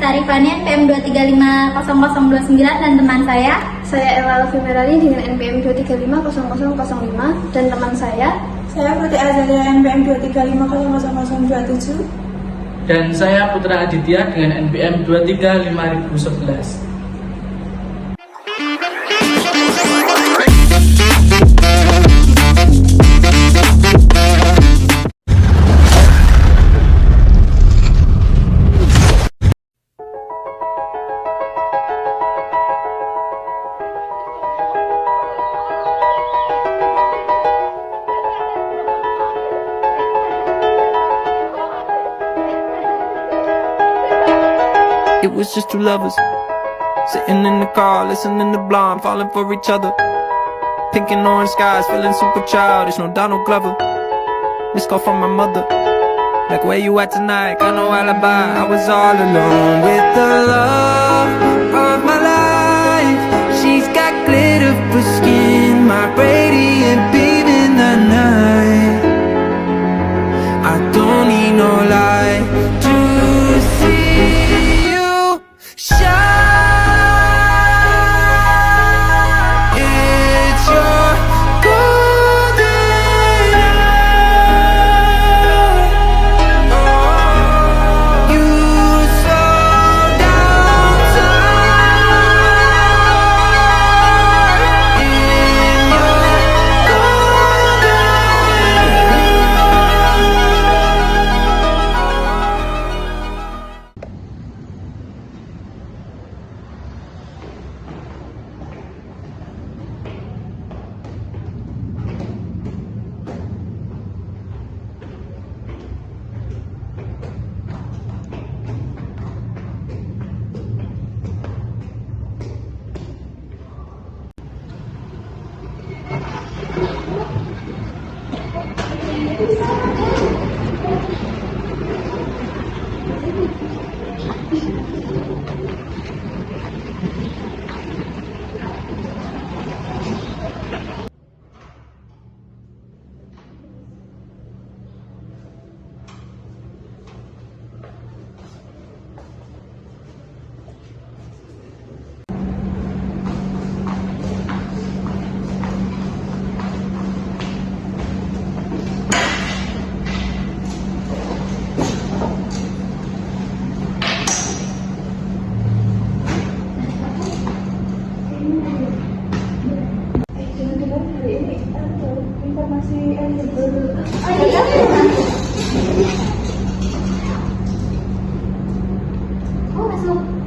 Arifani NPM 2350029 dan teman saya Ella Alfi Merali dengan NPM 2350005 dan teman saya Putri Azalia NPM 2350027. Dan saya Putra Aditya dengan NPM 235.011. It was just two lovers sitting in the car, listening to Blonde, falling for each other. Pink and orange skies, feeling super childish. No Donald Glover. Missed call from my mother. Like, where you at tonight? Got no alibi. I was all alone with the love of my life. She's got glitter for skin, my radiant beam in the night. I don't need no light to see you shine. It's your golden hour. Oh, you slow down time in your golden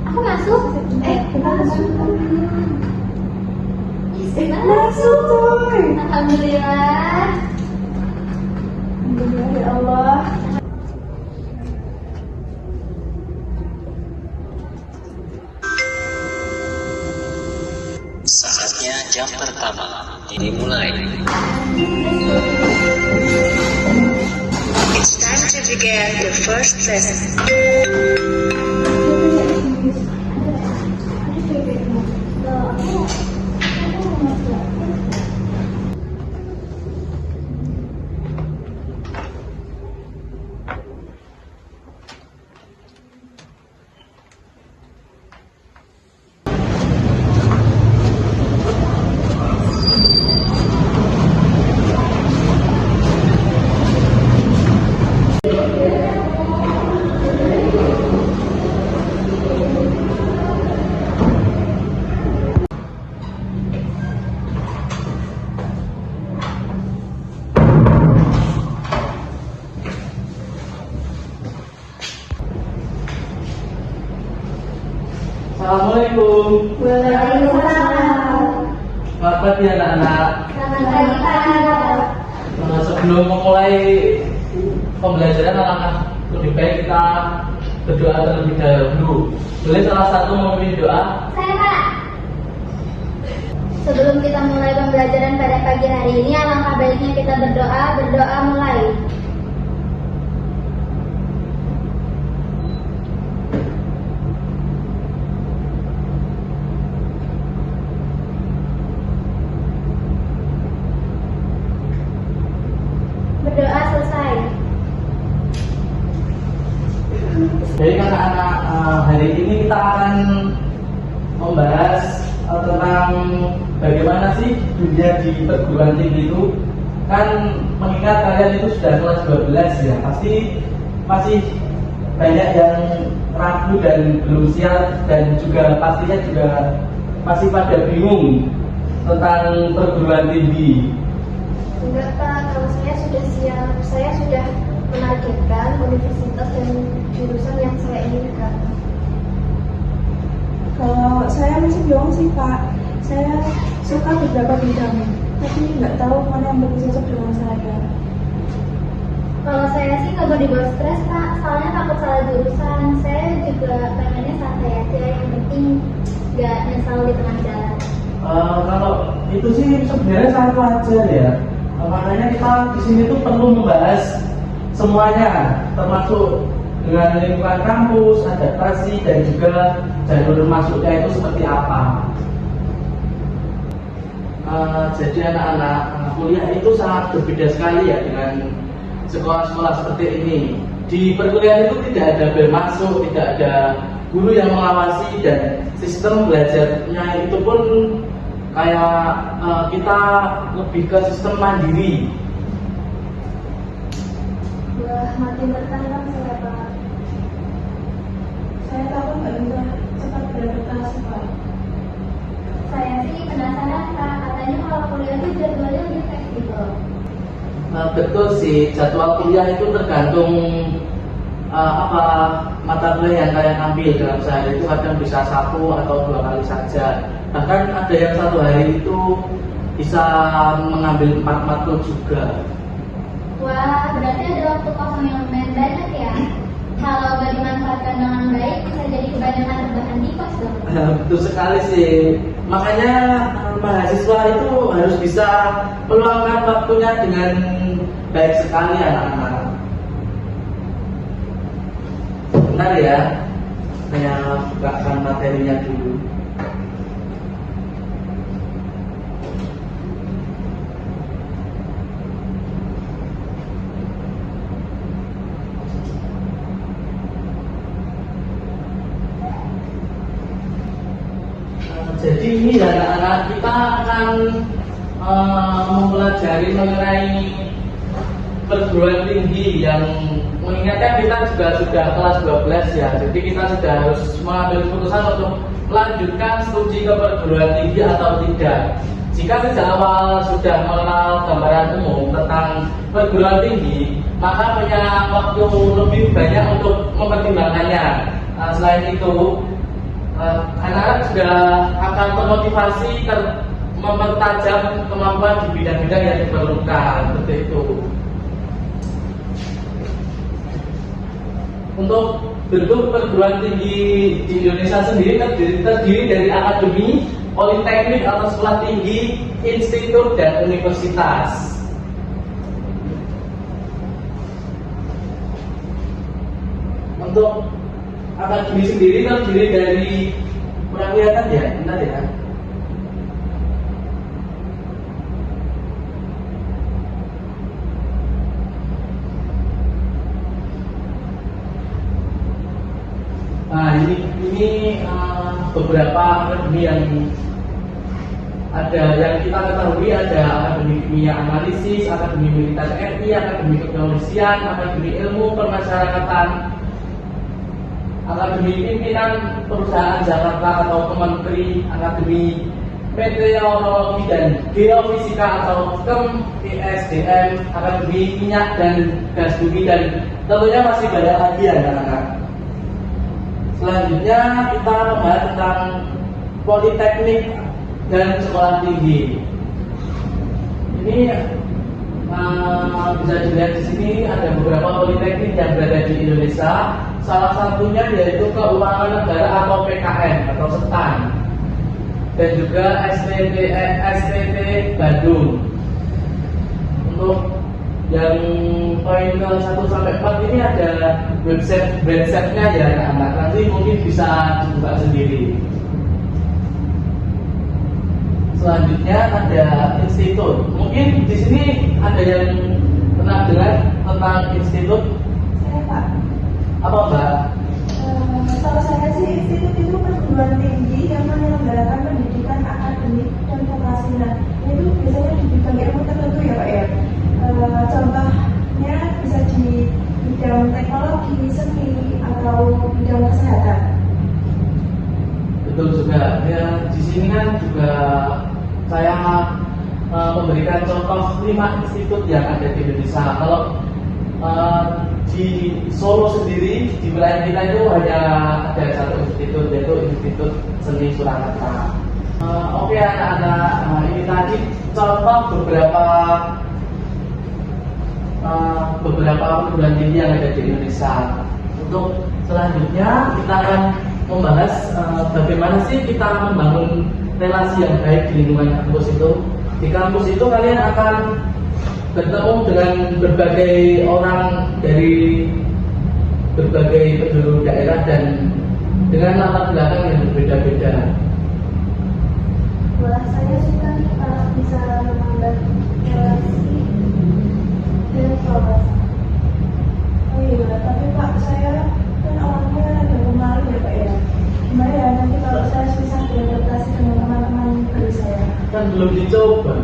Aku masuk. Masuk. Alhamdulillah. Ya Allah. Saatnya jam pertama dimulai. It's time to begin the first lesson. Assalamualaikum. Waalaikumsalam. Selamat pagi anak-anak. Selamat pagi, Pak. Nah, sebelum memulai pembelajaran, alangkah lebih baik kita berdoa terlebih dahulu. Boleh salah satu memimpin doa? Saya, Pak. Sebelum kita mulai pembelajaran pada pagi hari ini, alangkah baiknya kita berdoa mulai. Berdoa selesai. Baik anak-anak, hari ini membahas tentang bagaimana sih dunia di perguruan tinggi itu. Kan mengingat kalian itu sudah kelas 12 ya, pasti masih banyak yang ragu dan belum siap, dan juga pastinya juga masih pada bingung tentang perguruan tinggi. Enggak Pak, kalau saya sudah siap. Saya sudah menargetkan universitas dan jurusan yang saya inginkan. Kalau saya masih bingung sih Pak. Saya suka beberapa bidang, tapi nggak tahu mana yang lebih cocok dengan saya. Kalau saya sih nggak mau dibawa stres Pak, soalnya takut salah jurusan. Saya juga pengennya santai aja, yang penting nggak nyesal di tengah jalan. Kalau itu sih sebenarnya sangat wajar ya. Makanya kita di sini tuh perlu membahas semuanya, termasuk dengan lingkungan kampus, adaptasi, dan juga jalur masuknya itu seperti apa. Jadi anak-anak kuliah itu sangat berbeda sekali ya dengan sekolah-sekolah seperti ini. Di perkuliahan itu tidak ada bel masuk, tidak ada guru yang mengawasi, dan sistem belajarnya itu pun kayak kita lebih ke sistem mandiri. Wah, makin bertanya saya Pak. Saya takut nggak bisa cepat beradaptasi Pak. Saya sih penasaran Kak, katanya kalau kuliah itu jadwalnya lebih fleksibel. Betul sih, jadwal kuliah itu tergantung apa mata kuliah yang kalian ambil dalam sehari. Itu kadang bisa 1 atau 2 kali saja. Bahkan ada yang 1 hari itu bisa mengambil 4 matkul juga. Wah, berarti ada waktu kosong yang lumayan banyak ya. Kalau nggak dimanfaatkan dengan baik, bisa jadi kebanyakan rebahan di kos dong. Betul sekali sih. Makanya mahasiswa itu harus bisa meluangkan waktunya dengan baik sekali anak-anak. Benar ya, saya bukakan materinya dulu. Jadi ini anak-anak kita akan mempelajari mengenai perguruan tinggi yang mengingatkan kita juga sudah kelas 12 ya. Jadi kita sudah harus mengambil keputusan untuk melanjutkan studi ke perguruan tinggi atau tidak. Jika sejak awal sudah mengenal gambaran umum tentang perguruan tinggi, maka punya waktu lebih banyak untuk mempertimbangkannya. Selain itu, anak-anak juga akan termotivasi mempertajam kemampuan di bidang-bidang yang diperlukan, seperti itu. Untuk bentuk perguruan tinggi di Indonesia sendiri terdiri dari akademi, politeknik atau sekolah tinggi, institut, dan universitas. Untuk akademi sendiri terdiri dari, kurang kelihatan ya, benar ya. Nah ini beberapa akademi yang ada yang kita ketahui. Ada akademi kimia analisis, akademi militer RI, akademi kepolisian, akademi ilmu permasyarakatan, akademi pimpinan perusahaan Jakarta atau Kementeri, akademi meteorologi dan geofisika atau KEM, ISDM, akademi minyak dan gas bumi, dan tentunya masih banyak lagi ya anak-anak. Selanjutnya kita membahas tentang politeknik dan sekolah tinggi. Ini bisa dilihat di sini ada beberapa politeknik yang berada di Indonesia. Salah satunya yaitu Keuangan Negara atau PKN atau SETAN, dan juga STT Bandung. Untuk yang poin 1-4 ini ada websitenya ya anak-anak. Nanti mungkin bisa dibuka sendiri. Selanjutnya ada institut. Mungkin di sini ada yang pernah dengar tentang institut? Saya Pak. Apa Mbak? setahu saya sih institut itu perguruan tinggi yang menyelenggarakan pendidikan akademik dan vokasi. Nah, itu biasanya di bidang ilmu tertentu ya Pak ya. Contohnya bisa di bidang teknologi, seni, atau bidang kesehatan. Betul juga. Ya, di sini kan juga saya memberikan contoh 5 institut yang ada di Indonesia. Kalau di Solo sendiri di wilayah kita itu hanya ada satu institut, yaitu Institut Seni Surakarta. Oke anak-anak, ini tadi contoh beberapa perguruan tinggi yang ada di Indonesia. Untuk selanjutnya kita akan membahas bagaimana sih kita membangun relasi yang baik di lingkungan kampus itu. Di kampus itu kalian akan bertemu dengan berbagai orang dari berbagai penjuru daerah dan dengan latar belakang yang berbeda-beda. Wah, saya suka nih kalau bisa menambah relasi dan wawasan. Oh iya, tapi Pak, saya kan orangnya ada pemalu ya Pak ya. Gimana ya nanti kalau saya susah beradaptasi dengan teman-teman dari saya? Kan belum dicoba.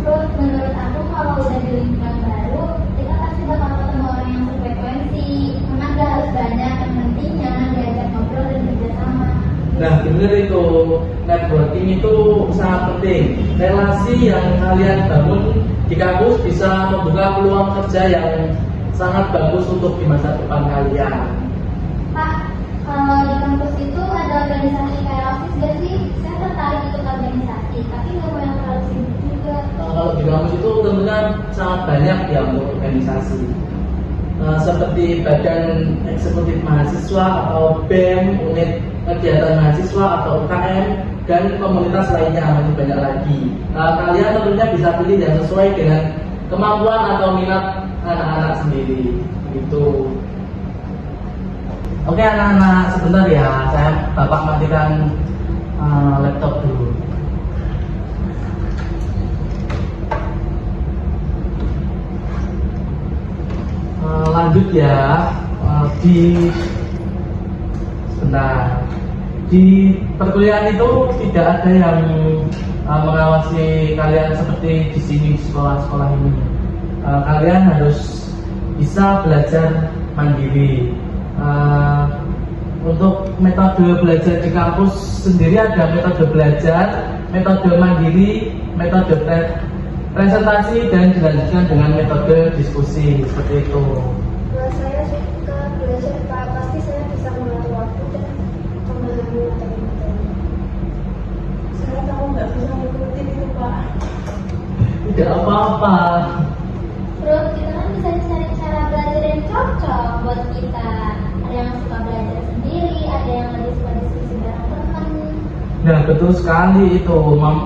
Terus menurut aku kalau udah di lingkungan baru, kita pasti bakal ketemu orang yang sefrekuensi. Karena gak harus banyak, yang pentingnya diajak ngobrol dan kerjasama. Nah benar itu, networking itu sangat penting. Relasi yang kalian bangun di kampus bisa membuka peluang kerja yang sangat bagus untuk di masa depan kalian. Pak, kalau di kampus itu ada organisasi kayak OSIS gak sih? Saya tertarik ikut organisasi, tapi gak mau yang terlalu sibuk juga. Kalau di kampus itu tentunya sangat banyak ya untuk organisasi. Seperti Badan Eksekutif Mahasiswa atau BEM, unit kegiatan mahasiswa atau UKM, dan komunitas lainnya masih banyak lagi. Kalian tentunya bisa pilih yang sesuai dengan kemampuan atau minat anak-anak sendiri. Gitu. Oke anak-anak, sebentar ya, Bapak matikan laptop dulu. Lanjut ya, di perkuliahan itu tidak ada yang mengawasi kalian seperti di sini di sekolah-sekolah ini. Kalian harus bisa belajar mandiri. Untuk metode belajar di kampus sendiri ada metode belajar, metode mandiri, metode presentasi, dan dilanjutkan dengan metode diskusi seperti itu. Wah, saya suka belajar Pak. Pasti saya bisa mengatur waktu dan memahami materi-materi. Saya tahu nggak bisa ngikutin itu Pak. Tidak apa-apa. Terus kita kan bisa cari cara belajar yang cocok buat kita. Ada yang suka belajar sendiri, ada yang lebih suka diskusi bareng teman. Nah betul sekali itu,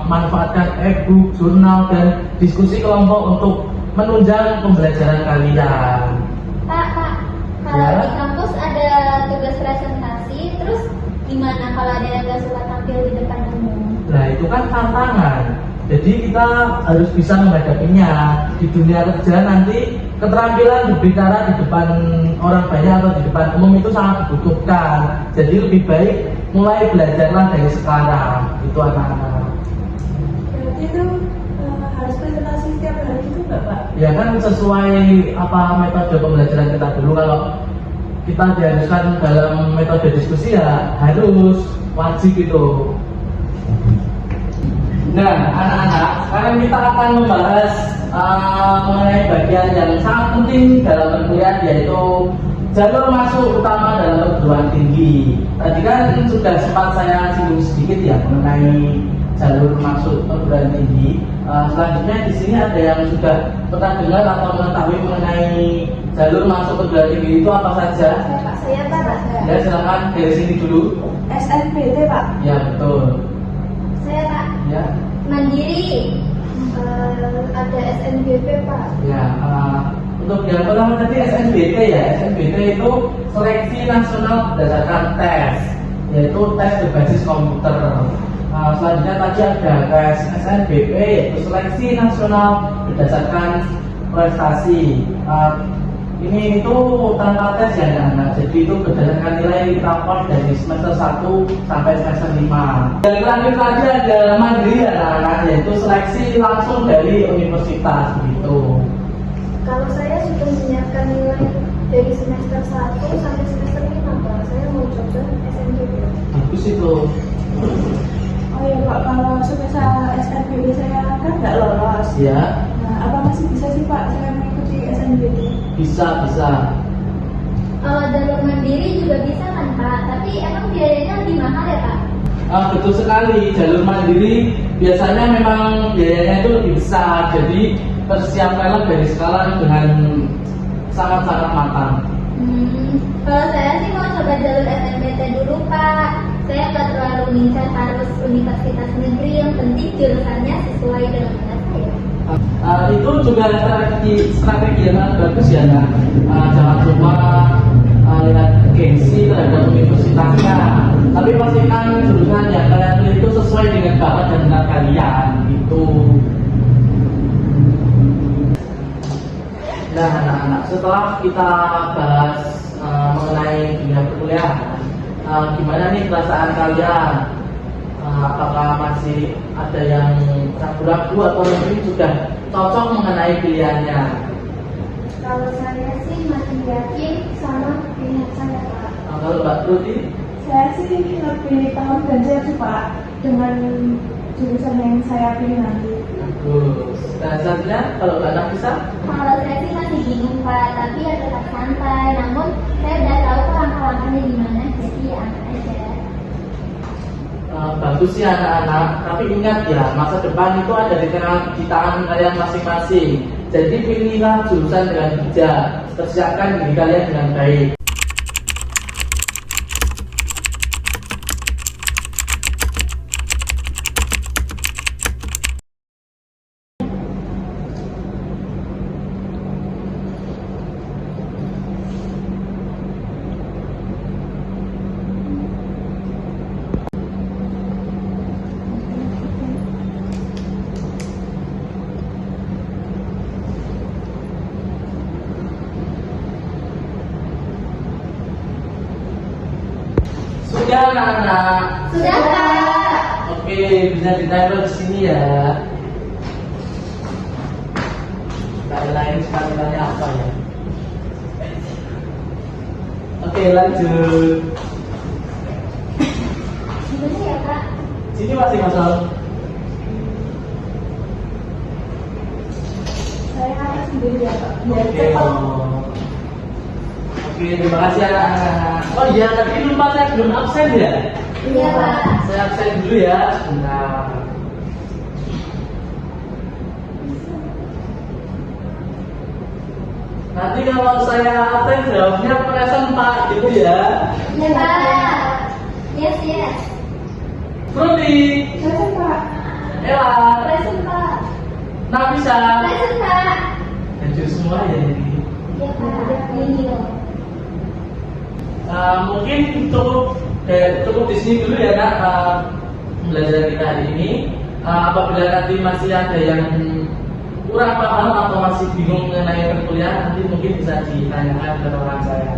manfaatkan e-book, jurnal, dan diskusi kelompok untuk menunjang pembelajaran kalian. Pak, kalau Ya? di kampus ada tugas presentasi, terus gimana kalau ada yang nggak suka tampil di depan umum? Nah itu kan tantangan. Jadi kita harus bisa menghadapinya. Di dunia kerja nanti keterampilan berbicara di depan orang banyak atau di depan umum itu sangat dibutuhkan. Jadi lebih baik mulai belajarlah dari sekarang. Itu anak-anak. Berarti itu harus presentasi setiap hari gitu nggak Pak? Ya kan sesuai apa metode pembelajaran kita dulu. Kalau kita diharuskan dalam metode diskusi ya harus wajib itu. Nah, anak-anak, sekarang kita akan membahas mengenai bagian yang sangat penting dalam perkuliahan, yaitu jalur masuk utama dalam perguruan tinggi. Tadi kan sudah sempat saya singgung sedikit ya mengenai jalur masuk perguruan tinggi. Selanjutnya di sini ada yang sudah pernah dengar atau mengetahui mengenai jalur masuk perguruan tinggi itu apa saja? Saya Pak. Ya, silakan dari sini dulu. SNBT Pak. Ya, betul. Saya Pak, Ya. mandiri. Ada SNBP Pak. Ya, untuk yang pertama tadi SNBT ya. SNBT itu seleksi nasional berdasarkan tes, yaitu tes berbasis komputer. Selanjutnya tadi ada tes SNBP, yaitu seleksi nasional berdasarkan prestasi. Ini itu tanpa tes ya anak-anak. Jadi itu berdasarkan nilai rapor dari semester 1 sampai semester 5. Dan terakhir tadi ada mandiri ya anak-anak, yaitu seleksi langsung dari universitas gitu. Kalau saya sudah menyiapkan nilai dari semester 1 sampai semester 5 Pak. Saya mau coba SNBP. Bagus itu. Oh iya Pak, kalau semester SNBP saya kan nggak lolos. Ya, Nah, apa masih bisa sih Pak saya mengikuti SNBP? bisa. Kalau jalur mandiri juga bisa kan Pak, tapi emang biayanya lebih mahal ya Pak? Betul sekali, jalur mandiri biasanya memang biayanya itu lebih besar. Jadi persiapkanlah dari sekarang dengan sangat-sangat matang. Kalau saya sih mau coba jalur SNMPT dulu Pak. Saya nggak terlalu mengincar harus universitas negeri, yang penting jurusannya sesuai dengan minat saya. Itu juga strategi yang bagus ya nak. Jangan cuma lihat gengsi terhadap universitasnya, tapi pastikan jurusan yang kalian pilih itu sesuai dengan bakat dan minat kalian gitu. Nah anak-anak, setelah kita bahas mengenai dunia perkuliahan, gimana nih perasaan kalian? Apakah masih ada yang ragu-ragu atau mungkin sudah cocok mengenai pilihannya? Kalau saya sih masih yakin sama pilihan saya Pak. Kalau Mbak Ruti? Saya sih lebih tahu dan siap sih Pak dengan jurusan yang saya pilih nanti. Bagus. Dan selanjutnya kalau Mbak Nafisa? Kalau saya sih masih bingung Pak, tapi ya tetap santai. Namun saya udah tahu kok langkah-langkahnya gimana, jadi ya aman aja. Bagus sih anak-anak, tapi ingat ya, masa depan itu ada di tangan kalian masing-masing. Jadi pilihlah jurusan dengan bijak, persiapkan diri kalian dengan baik. Sudah anak-anak. Sudah Pak. Oke, bisa ditaruh di sini ya. Lain sekali tanya apa ya? Oke, lanjut. Gimana ya Pak? Sini masih masuk. Saya sendiri ya Pak. Oke. Oke, terima kasih anak-anak. Oh iya, tadi lupa saya belum absen ya. Iya Pak. Saya absen dulu ya, sebentar. Nanti kalau saya absen jawabnya present Pak, gitu ya. Iya Pak. Yes. Ruti, Saya Pak. Ella, Present Pak. Nafisa, Present Pak. hancur semua ya ini. Iya Pak. Ini loh. Mungkin cukup di sini dulu ya nak, belajar kita hari ini. Apabila nanti masih ada yang kurang paham atau masih bingung mengenai perkuliahan, nanti mungkin bisa ditanyakan ke rekan saya.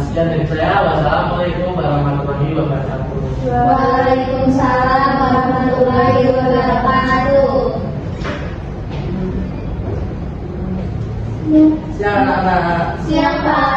Sekian dari saya. Wassalamualaikum warahmatullahi wabarakatuh. Waalaikumsalam warahmatullahi wabarakatuh. Siap anak-anak. Siap Pak.